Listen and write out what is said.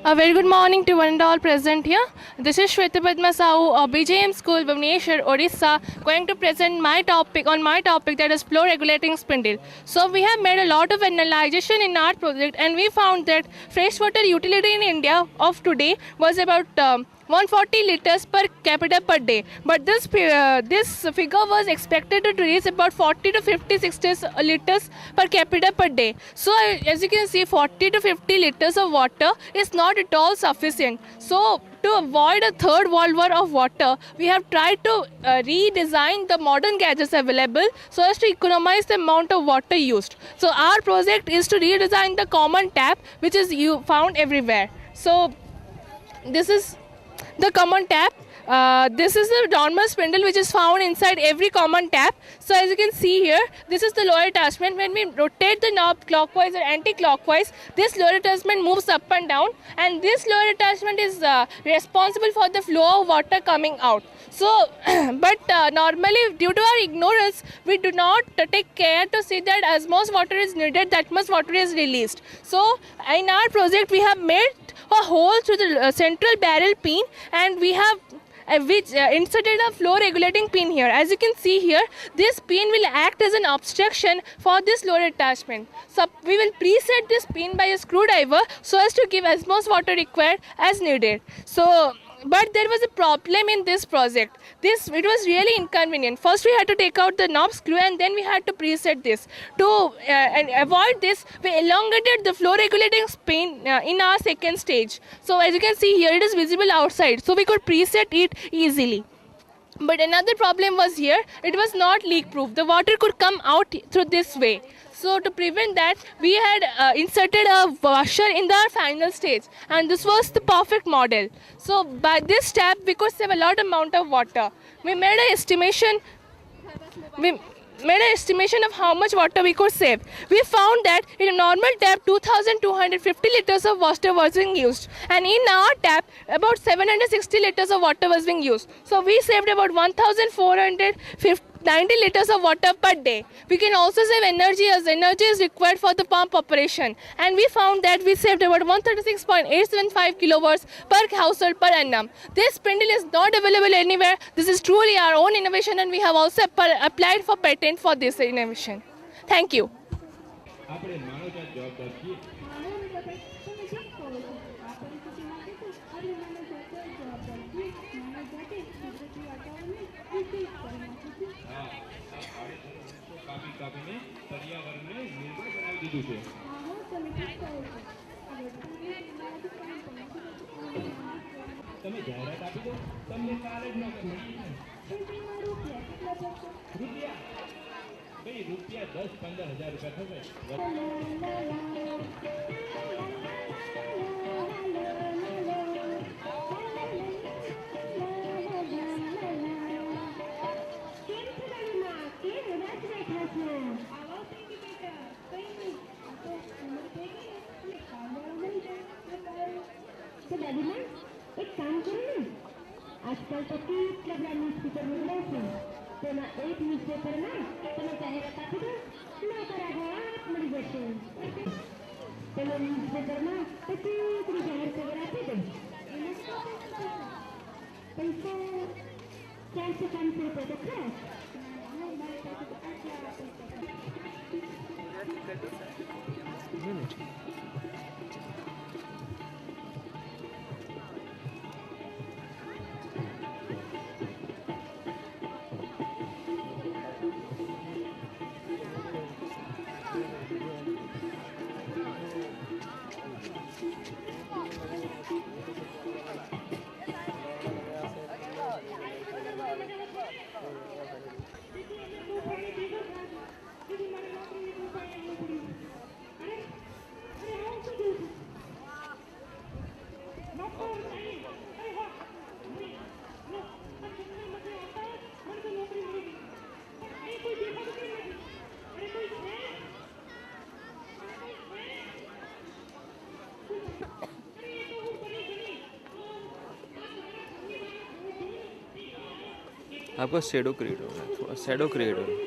A very good morning to one and all present here. This is Shweta Padma Sahu of BJM School, Bhubaneswar, Odisha, going to present my topic that is flow regulating spindle. So we have made a lot of analyzation in our project and we found that freshwater utility in India of today was about 140 liters per capita per day, but this figure was expected to reach about 40 to 50 60 liters per capita per day. So as you can see, 40 to 50 liters of water is not at all sufficient. So to avoid a third world war of water, we have tried to redesign the modern gadgets available so as to economize the amount of water used. So our project is to redesign the common tap, which is found everywhere. So this is the common tap. This is the dormer spindle which is found inside every common tap. So as you can see here, this is the lower attachment. When we rotate the knob clockwise or anti-clockwise, this lower attachment moves up and down, and this lower attachment is responsible for the flow of water coming out. So but normally due to our ignorance, we do not take care to see that as much water is needed, that much water is released. So in our project we have made a hole through the central barrel pin, and we have inserted a flow regulating pin here. As you can see here, this pin will act as an obstruction for this lower attachment. So we will preset this pin by a screwdriver so as to give as much water required as needed. So but there was a problem in this project. It was really inconvenient. First we had to take out the knob screw and then we had to preset this. To and avoid this, we elongated the flow regulating pin in our second stage. So as you can see here, it is visible outside, so we could preset it easily. But another problem was here, it was not leak proof. The water could come out through this way. So to prevent that, we had inserted a washer in the final stage, and this was the perfect model. So by this step, we could save a lot amount of water. We made an estimation. Of how much water we could save. We found that in a normal tap, 2,250 liters of water was being used, and in our tap, about 760 liters of water was being used. So we saved about 1,490 liters of water per day. We can also save energy, as energy is required for the pump operation, and we found that we saved about 136.875 kilowatts per household per annum. This spindle is not available anywhere. This is truly our own innovation, and we have also applied for patent for this innovation. Thank you. તમે જાહેરાત આપી દો, તમને કાલે જ નોકરી મળી જાય. રૂપિયા ભાઈ રૂપિયા 10-15 હજાર રૂપિયા થશે. एक काम करो ना, आजकल तो કેટલા બધા ન્યૂઝપેપર નીકળે છે, તેમાં એક ન્યૂઝપેપરમાં તમે જાહેરાત આપી દો, નોકર હાથ મળી જશે. પેલો ન્યૂઝપેપરમાં પછી જાહેર ખબર આપી દો, પૈસા 400-500 રૂપિયા તો ખરા. आपका शेडो क्रिएट हो रहा है, थोड़ा शेडो क्रिएट हो रहा है.